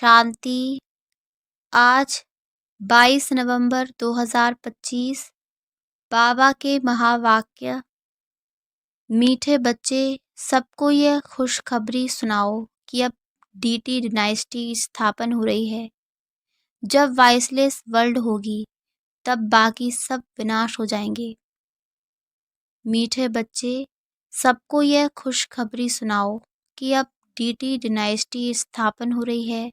शांति। आज 22 नवंबर 2025। बाबा के महावाक्य। मीठे बच्चे, सबको यह खुशखबरी सुनाओ कि अब डीटी डायनेस्टी स्थापन हो रही है। जब वॉइसलेस वर्ल्ड होगी तब बाकी सब विनाश हो जाएंगे। मीठे बच्चे, सबको यह खुशखबरी सुनाओ कि अब डीटी डायनेस्टी स्थापन हो रही है।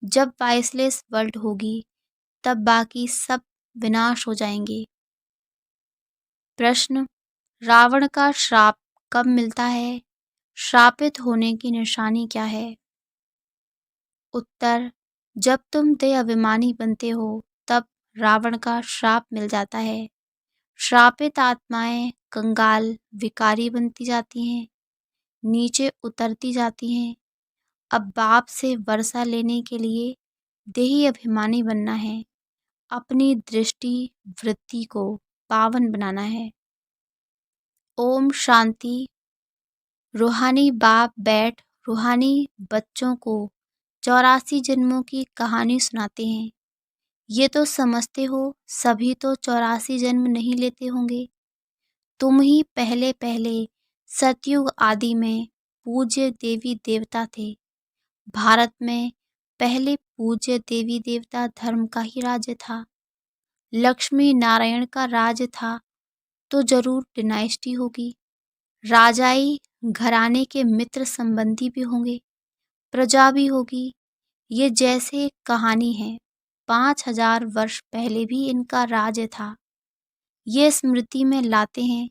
जब वॉइसलेस वर्ल्ड होगी तब बाकी सब विनाश हो जाएंगे। प्रश्न: रावण का श्राप कब मिलता है? श्रापित होने की निशानी क्या है? उत्तर: जब तुम देह अभिमानी बनते हो तब रावण का श्राप मिल जाता है। श्रापित आत्माएं कंगाल विकारी बनती जाती हैं, नीचे उतरती जाती हैं। अब बाप से वर्षा लेने के लिए देही अभिमानी बनना है, अपनी दृष्टि वृत्ति को पावन बनाना है। ओम शांति। रूहानी बाप बैठ रूहानी बच्चों को 84 जन्मों की कहानी सुनाते हैं। ये तो समझते हो सभी तो 84 जन्म नहीं लेते होंगे। तुम ही पहले पहले सतयुग आदि में पूज्य देवी देवता थे। भारत में पहले पूज्य देवी देवता धर्म का ही राज्य था। लक्ष्मी नारायण का राज्य था तो जरूर डायनेस्टी होगी। राजाई घराने के मित्र संबंधी भी होंगे, प्रजा भी होगी। ये जैसे एक कहानी है। 5000 वर्ष पहले भी इनका राज्य था। ये स्मृति में लाते हैं।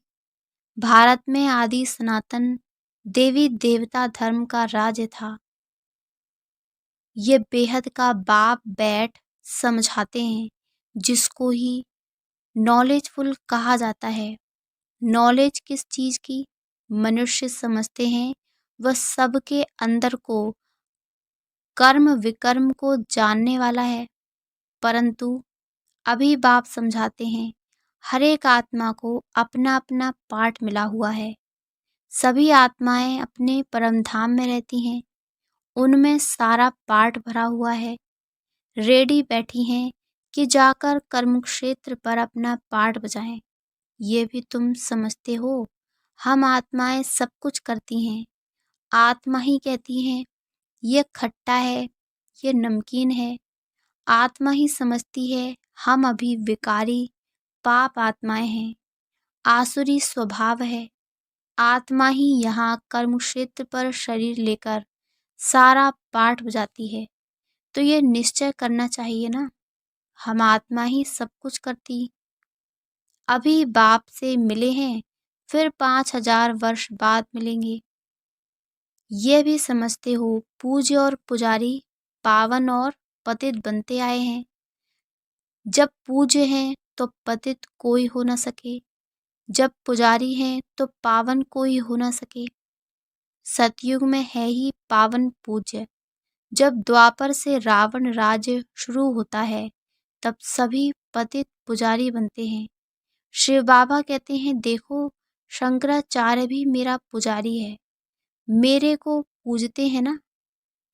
भारत में आदि सनातन देवी देवता धर्म का राज्य था। ये बेहद का बाप बैठ समझाते हैं, जिसको ही नॉलेजफुल कहा जाता है। नॉलेज किस चीज की? मनुष्य समझते हैं वह सबके अंदर को कर्म विकर्म को जानने वाला है, परंतु अभी बाप समझाते हैं हर एक आत्मा को अपना अपना पाठ मिला हुआ है। सभी आत्माएं अपने परम धाम में रहती हैं, उनमें सारा पाठ भरा हुआ है। रेडी बैठी हैं कि जाकर कर्म क्षेत्र पर अपना पाठ बजाएं। ये भी तुम समझते हो हम आत्माएं सब कुछ करती हैं। आत्मा ही कहती हैं ये खट्टा है, ये नमकीन है। आत्मा ही समझती है हम अभी विकारी पाप आत्माएं हैं, आसुरी स्वभाव है। आत्मा ही यहाँ कर्म क्षेत्र पर शरीर लेकर सारा पाठ बजाती है। तो ये निश्चय करना चाहिए ना, हम आत्मा ही सब कुछ करती। अभी बाप से मिले हैं, फिर 5000 वर्ष बाद मिलेंगे। ये भी समझते हो पूज्य और पुजारी पावन और पतित बनते आए हैं। जब पूज्य हैं तो पतित कोई हो न सके, जब पुजारी हैं तो पावन कोई हो न सके। सतयुग में है ही पावन पूज्य। जब द्वापर से रावण राज्य शुरू होता है तब सभी पतित पुजारी बनते हैं। शिव बाबा कहते हैं देखो शंकराचार्य भी मेरा पुजारी है, मेरे को पूजते हैं ना।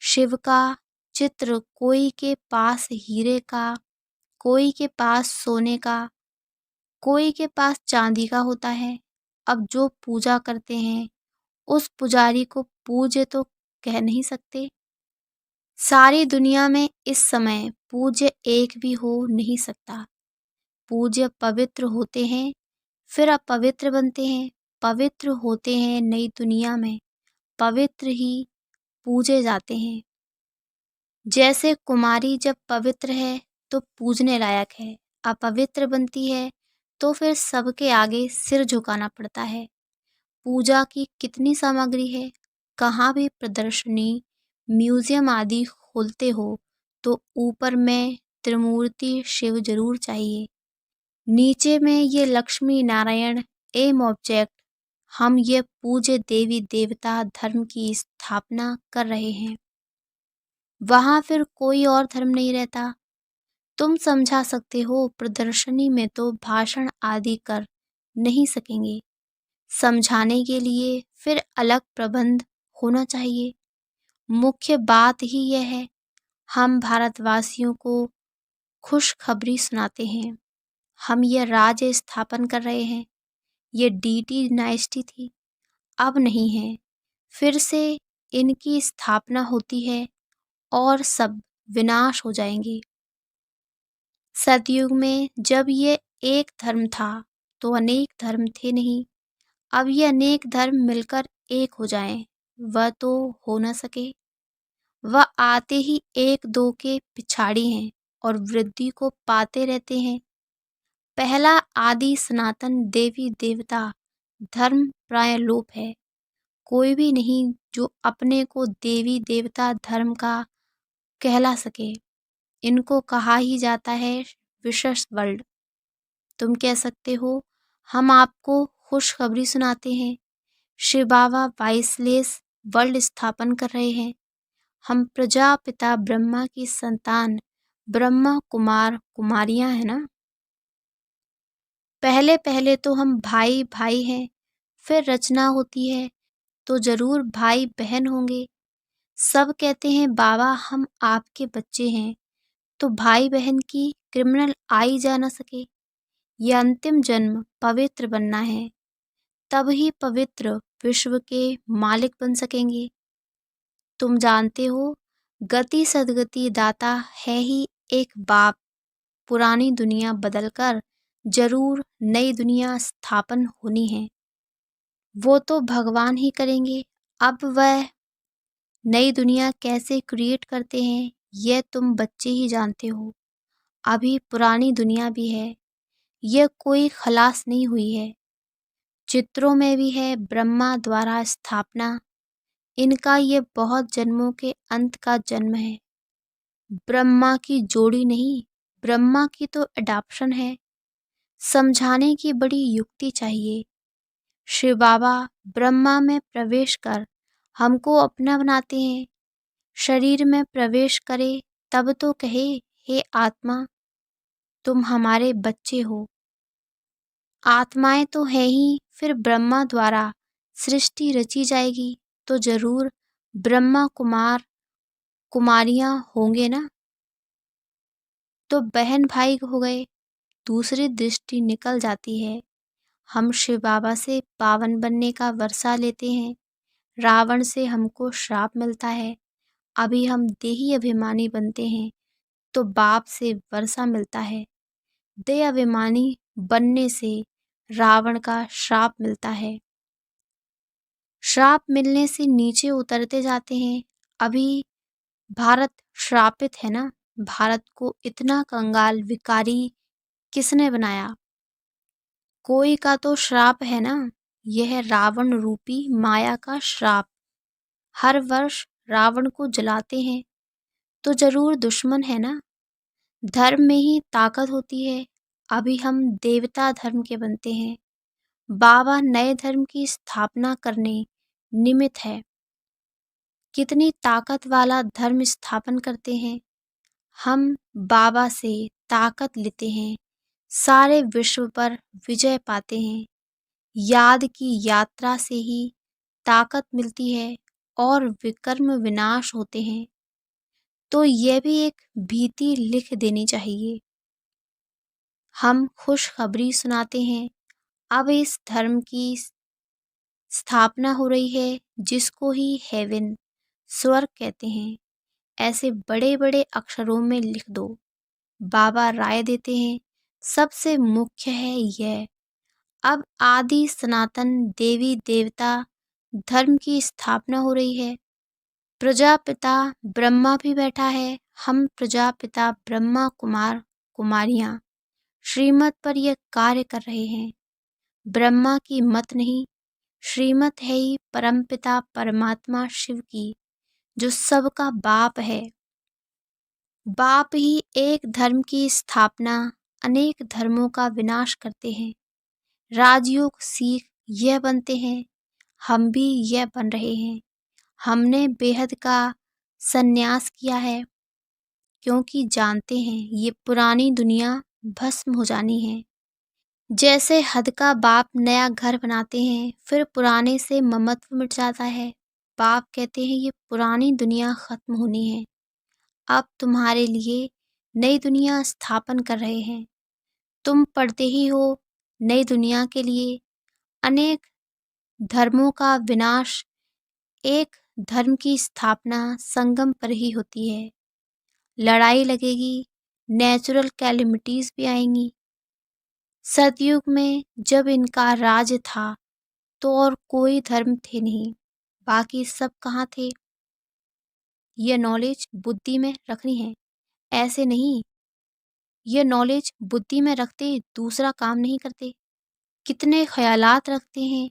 शिव का चित्र कोई के पास हीरे का, कोई के पास सोने का, कोई के पास चांदी का होता है। अब जो पूजा करते हैं उस पुजारी को पूज्य तो कह नहीं सकते। सारी दुनिया में इस समय पूज्य एक भी हो नहीं सकता। पूज्य पवित्र होते हैं फिर अपवित्र बनते हैं, पवित्र होते हैं नई दुनिया में, पवित्र ही पूजे जाते हैं। जैसे कुमारी जब पवित्र है तो पूजने लायक है, अपवित्र बनती है तो फिर सबके आगे सिर झुकाना पड़ता है। पूजा की कितनी सामग्री है, कहाँ भी प्रदर्शनी म्यूजियम आदि खोलते हो तो ऊपर में त्रिमूर्ति शिव जरूर चाहिए, नीचे में ये लक्ष्मी नारायण एम ऑब्जेक्ट। हम ये पूज्य देवी देवता धर्म की स्थापना कर रहे हैं। वहाँ फिर कोई और धर्म नहीं रहता। तुम समझा सकते हो प्रदर्शनी में तो भाषण आदि कर नहीं सकेंगे, समझाने के लिए फिर अलग प्रबंध होना चाहिए। मुख्य बात ही यह है हम भारतवासियों को खुशखबरी सुनाते हैं। हम ये राज्य स्थापन कर रहे हैं। ये डीटी डायनेस्टी थी, अब नहीं है। फिर से इनकी स्थापना होती है और सब विनाश हो जाएंगे। सतयुग में जब ये एक धर्म था तो अनेक धर्म थे नहीं। अब ये अनेक धर्म मिलकर एक हो जाएं, वह तो हो न सके। वह आते ही एक दो के पिछाड़ी हैं और वृद्धि को पाते रहते हैं। पहला आदि सनातन देवी देवता धर्म प्राय लोप है। कोई भी नहीं जो अपने को देवी देवता धर्म का कहला सके। इनको कहा ही जाता है विशेष वर्ल्ड। तुम कह सकते हो हम आपको खुशखबरी सुनाते हैं। शिव बाबा वाइसलेस वर्ल्ड स्थापन कर रहे हैं। हम प्रजापिता ब्रह्मा की संतान ब्रह्मा कुमार कुमारियां हैं ना। पहले पहले तो हम भाई भाई हैं, फिर रचना होती है तो जरूर भाई बहन होंगे। सब कहते हैं बाबा हम आपके बच्चे हैं, तो भाई बहन की क्रिमिनल आई जा ना सके। यह अंतिम जन्म पवित्र बनना है, तब ही पवित्र विश्व के मालिक बन सकेंगे। तुम जानते हो गति सदगति दाता है ही एक बाप। पुरानी दुनिया बदलकर जरूर नई दुनिया स्थापन होनी है। वो तो भगवान ही करेंगे। अब वह नई दुनिया कैसे क्रिएट करते हैं यह तुम बच्चे ही जानते हो। अभी पुरानी दुनिया भी है, यह कोई खलास नहीं हुई है। चित्रों में भी है ब्रह्मा द्वारा स्थापना। इनका ये बहुत जन्मों के अंत का जन्म है। ब्रह्मा की जोड़ी नहीं, ब्रह्मा की तो अडॉप्शन है। समझाने की बड़ी युक्ति चाहिए। शिव बाबा ब्रह्मा में प्रवेश कर हमको अपना बनाते हैं। शरीर में प्रवेश करे तब तो कहे हे आत्मा तुम हमारे बच्चे हो। आत्माएं तो है ही, फिर ब्रह्मा द्वारा सृष्टि रची जाएगी तो जरूर ब्रह्मा कुमार कुमारियां होंगे ना। तो बहन भाई हो गए, दूसरी दृष्टि निकल जाती है। हम शिव बाबा से पावन बनने का वर्षा लेते हैं। रावण से हमको श्राप मिलता है। अभी हम देही अभिमानी बनते हैं तो बाप से वर्षा मिलता है। देह अभिमानी बनने से रावण का श्राप मिलता है। श्राप मिलने से नीचे उतरते जाते हैं। अभी भारत श्रापित है ना। भारत को इतना कंगाल विकारी किसने बनाया? कोई का तो श्राप है ना। यह रावण रूपी माया का श्राप। हर वर्ष रावण को जलाते हैं तो जरूर दुश्मन है ना। धर्म में ही ताकत होती है। अभी हम देवता धर्म के बनते हैं। बाबा नए धर्म की स्थापना करने निमित्त है। कितनी ताकत वाला धर्म स्थापन करते हैं। हम बाबा से ताकत लेते हैं, सारे विश्व पर विजय पाते हैं। याद की यात्रा से ही ताकत मिलती है और विकर्म विनाश होते हैं। तो यह भी एक भीति लिख देनी चाहिए। हम खुशखबरी सुनाते हैं। अब इस धर्म की स्थापना हो रही है जिसको ही हेवन स्वर्ग कहते हैं। ऐसे बड़े बड़े अक्षरों में लिख दो। बाबा राय देते हैं सबसे मुख्य है यह, अब आदि सनातन देवी देवता धर्म की स्थापना हो रही है। प्रजापिता ब्रह्मा भी बैठा है। हम प्रजापिता ब्रह्मा कुमार कुमारियां श्रीमत पर यह कार्य कर रहे हैं। ब्रह्मा की मत नहीं, श्रीमत है ही परमपिता परमात्मा शिव की, जो सबका बाप है। बाप ही एक धर्म की स्थापना, अनेक धर्मों का विनाश करते हैं। राजयोग सीख यह बनते हैं। हम भी यह बन रहे हैं। हमने बेहद का संन्यास किया है क्योंकि जानते हैं ये पुरानी दुनिया भस्म हो जानी है। जैसे हद का बाप नया घर बनाते हैं, फिर पुराने से ममत्व मिट जाता है। बाप कहते हैं ये पुरानी दुनिया खत्म होनी है। अब तुम्हारे लिए नई दुनिया स्थापन कर रहे हैं। तुम पढ़ते ही हो नई दुनिया के लिए अनेक धर्मों का विनाश, एक धर्म की स्थापना संगम पर ही होती है। लड़ाई लगेगी, नेचुरल कैलेमिटीज भी आएंगी। सतयुग में जब इनका राज था तो और कोई धर्म थे नहीं, बाकी सब कहाँ थे? ये नॉलेज बुद्धि में रखनी है, ऐसे नहीं। ये नॉलेज बुद्धि में रखते दूसरा काम नहीं करते। कितने ख्यालात रखते हैं,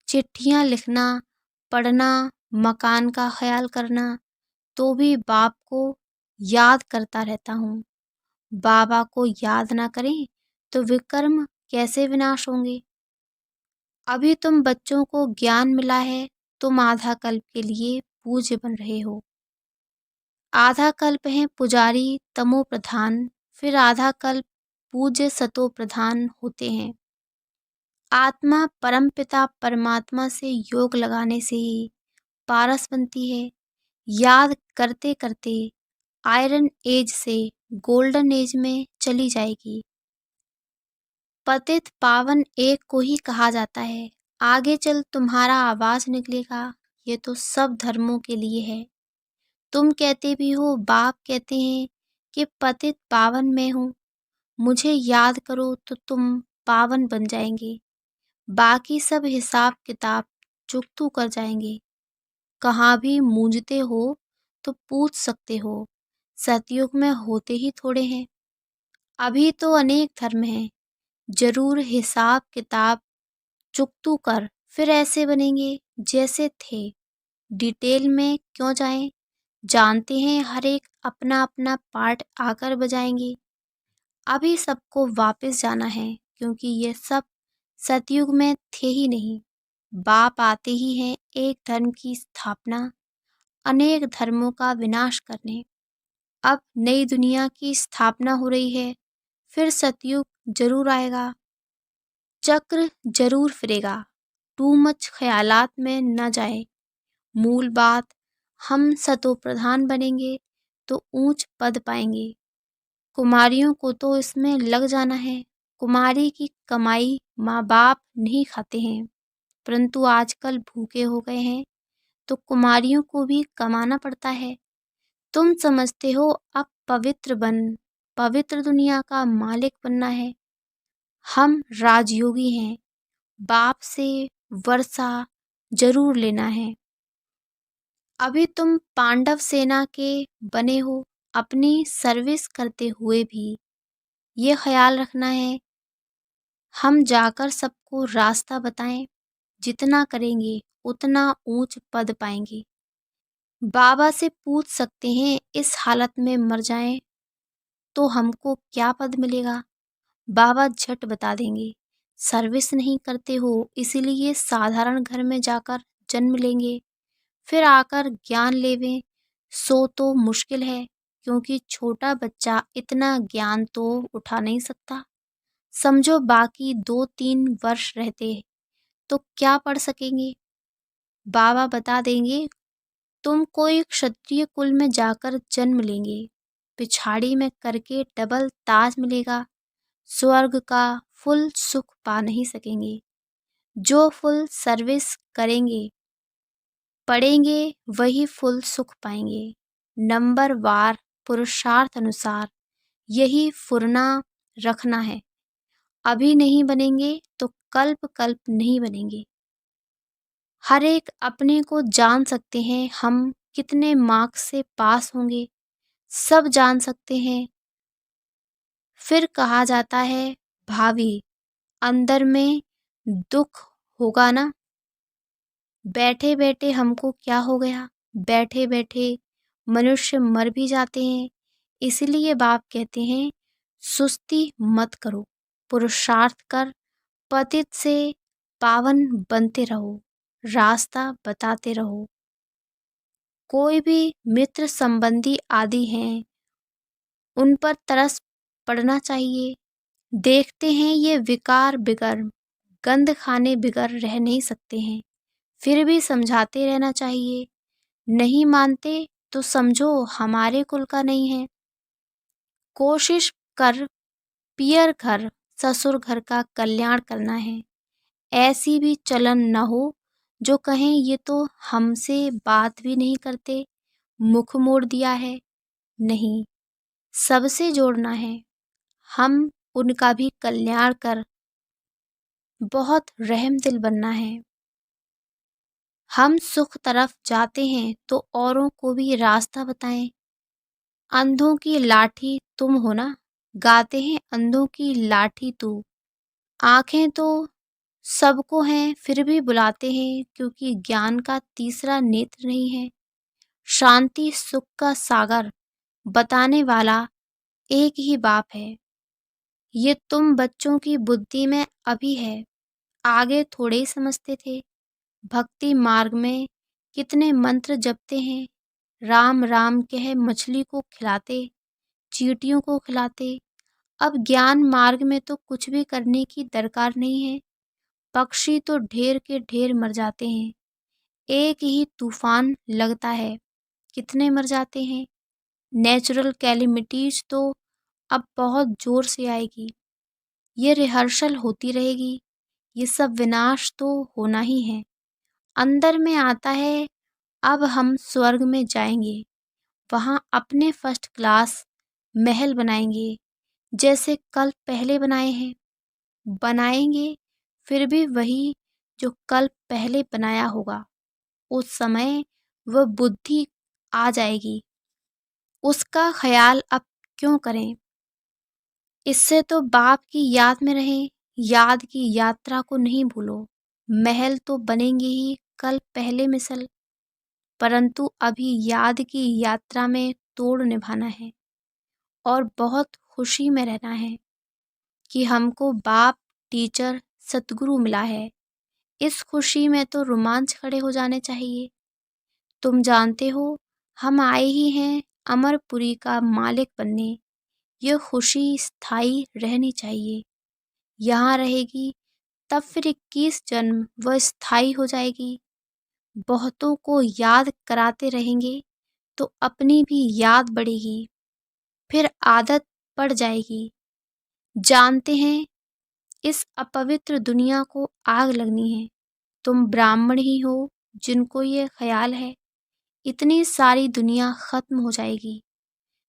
चिट्ठियाँ लिखना, पढ़ना, मकान का ख्याल करना, तो भी बाप को याद करता रहता हूँ। बाबा को याद ना करें तो विक्रम कैसे विनाश होंगे? अभी तुम बच्चों को ज्ञान मिला है, तुम आधा कल्प के लिए पूज्य बन रहे हो। आधा कल्प है पुजारी तमो प्रधान, फिर आधा कल्प पूज्य सतो प्रधान होते हैं। आत्मा परमपिता परमात्मा से योग लगाने से ही पारस बनती है। याद करते करते आयरन एज से गोल्डन एज में चली जाएगी। पतित पावन एक को ही कहा जाता है। आगे चल तुम्हारा आवाज निकलेगा, ये तो सब धर्मों के लिए है। तुम कहते भी हो, बाप कहते हैं कि पतित पावन मैं हूँ, मुझे याद करो तो तुम पावन बन जाएंगे। बाकी सब हिसाब किताब चुकतू कर जाएंगे। कहाँ भी मूंझते हो तो पूछ सकते हो, सतयुग में होते ही थोड़े हैं। अभी तो अनेक धर्म हैं, जरूर हिसाब किताब चुकतू कर फिर ऐसे बनेंगे जैसे थे। डिटेल में क्यों जाएं, जानते हैं हर एक अपना अपना पार्ट आकर बजाएंगे। अभी सबको वापस जाना है, क्योंकि ये सब सतयुग में थे ही नहीं। बाप आते ही हैं एक धर्म की स्थापना, अनेक धर्मों का विनाश करने। अब नई दुनिया की स्थापना हो रही है, फिर सतयुग जरूर आएगा। चक्र जरूर फिरेगा, टू मच ख्यालात में न जाए। मूल बात, हम सतो प्रधान बनेंगे तो ऊंच पद पाएंगे। कुमारियों को तो इसमें लग जाना है। कुमारी की कमाई माँ बाप नहीं खाते हैं, परंतु आजकल भूखे हो गए हैं तो कुमारियों को भी कमाना पड़ता है। तुम समझते हो अब पवित्र बन, पवित्र दुनिया का मालिक बनना है। हम राजयोगी हैं, बाप से वर्षा जरूर लेना है। अभी तुम पांडव सेना के बने हो, अपनी सर्विस करते हुए भी ये ख्याल रखना है, हम जाकर सबको रास्ता बताएं। जितना करेंगे उतना ऊंच पद पाएंगे। बाबा से पूछ सकते हैं, इस हालत में मर जाएं तो हमको क्या पद मिलेगा? बाबा झट बता देंगे, सर्विस नहीं करते हो इसीलिए साधारण घर में जाकर जन्म लेंगे, फिर आकर ज्ञान लेवें, सो तो मुश्किल है, क्योंकि छोटा बच्चा इतना ज्ञान तो उठा नहीं सकता। समझो बाकी 2-3 वर्ष रहते तो क्या पढ़ सकेंगे? बाबा बता देंगे, तुम कोई क्षत्रिय कुल में जाकर जन्म लेंगे, पिछाड़ी में करके डबल ताज मिलेगा। स्वर्ग का फुल सुख पा नहीं सकेंगे। जो फुल सर्विस करेंगे पढ़ेंगे वही फुल सुख पाएंगे। नंबर वार पुरुषार्थ अनुसार यही फुरना रखना है। अभी नहीं बनेंगे तो कल्प कल्प नहीं बनेंगे। हर एक अपने को जान सकते हैं, हम कितने मार्क्स से पास होंगे सब जान सकते हैं। फिर कहा जाता है भावी, अंदर में दुख होगा ना। बैठे बैठे हमको क्या हो गया, बैठे बैठे मनुष्य मर भी जाते हैं। इसलिए बाप कहते हैं, सुस्ती मत करो, पुरुषार्थ कर, पतित से पावन बनते रहो, रास्ता बताते रहो। कोई भी मित्र संबंधी आदि हैं, उन पर तरस पड़ना चाहिए। देखते हैं ये विकार बिगर, गंद खाने बिगर रह नहीं सकते हैं, फिर भी समझाते रहना चाहिए। नहीं मानते तो समझो हमारे कुल का नहीं है। कोशिश कर पियर घर ससुर घर का कल्याण करना है। ऐसी भी चलन न हो जो कहें ये तो हमसे बात भी नहीं करते, मुख मोड़ दिया है। नहीं, सबसे जोड़ना है। हम उनका भी कल्याण कर बहुत रहम दिल बनना है। हम सुख तरफ जाते हैं तो औरों को भी रास्ता बताएं। अंधों की लाठी तुम हो ना, गाते हैं अंधों की लाठी तू। आंखें तो सबको हैं फिर भी बुलाते हैं, क्योंकि ज्ञान का तीसरा नेत्र नहीं है। शांति सुख का सागर बताने वाला एक ही बाप है। ये तुम बच्चों की बुद्धि में अभी है, आगे थोड़े ही समझते थे। भक्ति मार्ग में कितने मंत्र जपते हैं, राम राम कह मछली को खिलाते, चींटियों को खिलाते। अब ज्ञान मार्ग में तो कुछ भी करने की दरकार नहीं है। पक्षी तो ढेर के ढेर मर जाते हैं, एक ही तूफान लगता है कितने मर जाते हैं। नेचुरल कैलेमिटीज तो अब बहुत जोर से आएगी। ये रिहर्सल होती रहेगी, ये सब विनाश तो होना ही है। अंदर में आता है अब हम स्वर्ग में जाएंगे, वहाँ अपने फर्स्ट क्लास महल बनाएंगे, जैसे कल पहले बनाए हैं। बनाएंगे फिर भी वही जो कल पहले बनाया होगा। उस समय वह बुद्धि आ जाएगी, उसका ख्याल अब क्यों करें। इससे तो बाप की याद में रहें, याद की यात्रा को नहीं भूलो। महल तो बनेंगे ही कल पहले मिसल, परंतु अभी याद की यात्रा में तोड़ निभाना है और बहुत खुशी में रहना है कि हमको बाप टीचर सतगुरु मिला है। इस खुशी में तो रोमांच खड़े हो जाने चाहिए। तुम जानते हो हम आए ही हैं अमरपुरी का मालिक बनने। यह खुशी स्थायी रहनी चाहिए, यहाँ रहेगी तब फिर 21 जन्म वह स्थायी हो जाएगी। बहुतों को याद कराते रहेंगे तो अपनी भी याद बढ़ेगी, फिर आदत पड़ जाएगी। जानते हैं इस अपवित्र दुनिया को आग लगनी है। तुम ब्राह्मण ही हो जिनको ये ख्याल है, इतनी सारी दुनिया खत्म हो जाएगी।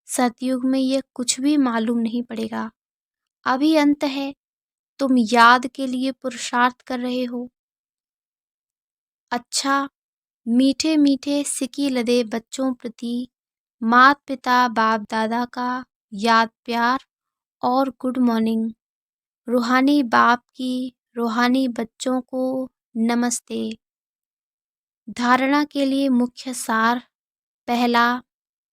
सतयुग में ये कुछ भी मालूम नहीं पड़ेगा। अभी अंत है, तुम याद के लिए पुरुषार्थ कर रहे हो। अच्छा, मीठे मीठे सिकी लदे बच्चों प्रति मात पिता बाप दादा का याद प्यार और गुड मॉर्निंग। रूहानी बाप की रूहानी बच्चों को नमस्ते। धारणा के लिए मुख्य सार। पहला,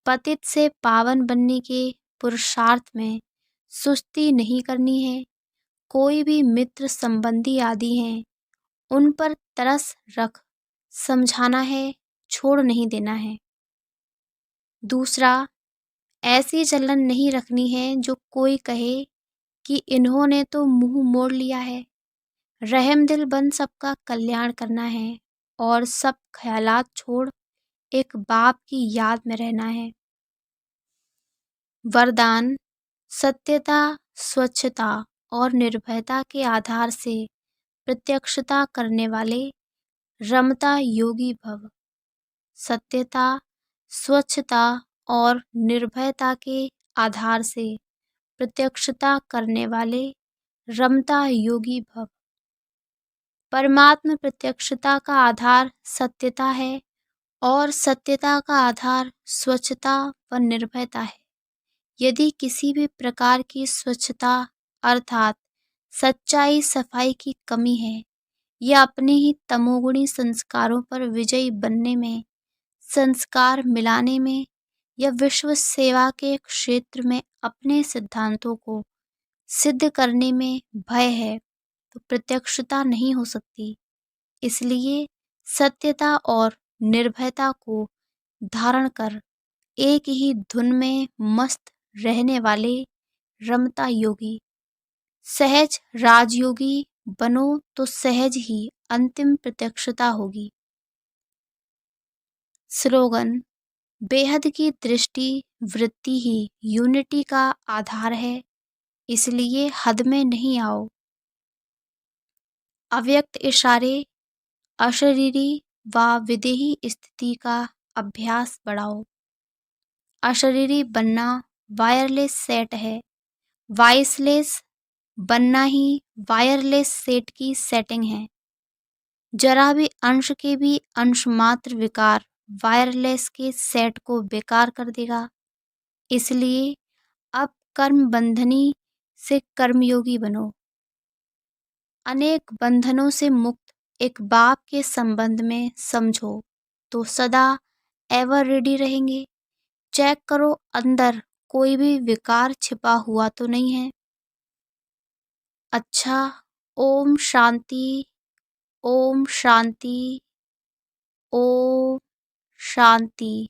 पतित से पावन बनने के पुरुषार्थ में सुस्ती नहीं करनी है। कोई भी मित्र संबंधी आदि हैं, उन पर तरस रख समझाना है, छोड़ नहीं देना है। दूसरा, ऐसी जलन नहीं रखनी है जो कोई कहे कि इन्होंने तो मुंह मोड़ लिया है। रहमदिल बन सबका कल्याण करना है और सब ख्यालात छोड़ एक बाप की याद में रहना है। वरदान, सत्यता, स्वच्छता और निर्भयता के आधार से प्रत्यक्षता करने वाले रमता योगी भव। सत्यता, स्वच्छता और निर्भयता के आधार से प्रत्यक्षता करने वाले रमता योगी भव। परमात्म प्रत्यक्षता का आधार सत्यता है और सत्यता का आधार स्वच्छता व निर्भयता है। यदि किसी भी प्रकार की स्वच्छता अर्थात सच्चाई सफाई की कमी है या अपने ही तमोगुणी संस्कारों पर विजयी बनने में, संस्कार मिलाने में या विश्व सेवा के क्षेत्र में अपने सिद्धांतों को सिद्ध करने में भय है, तो प्रत्यक्षता नहीं हो सकती। इसलिए सत्यता और निर्भयता को धारण कर एक ही धुन में मस्त रहने वाले रमता योगी, सहज राजयोगी बनो तो सहज ही अंतिम प्रत्यक्षता होगी। स्लोगन, बेहद की दृष्टि वृत्ति ही यूनिटी का आधार है, इसलिए हद में नहीं आओ। अव्यक्त इशारे, अशरीरी व विदेही स्थिति का अभ्यास बढ़ाओ। अशरीरी बनना वायरलेस सेट है, वॉइसलेस बनना ही वायरलेस सेट की सेटिंग है। जरा भी अंश के भी अंश मात्र विकार वायरलेस के सेट को बेकार कर देगा। इसलिए अब कर्म बंधनी से कर्मयोगी बनो। अनेक बंधनों से मुक्त एक बाप के संबंध में समझो तो सदा एवर रेडी रहेंगे। चेक करो अंदर कोई भी विकार छिपा हुआ तो नहीं है। अच्छा, ओम शांति, ओम शांति, ओम शांति।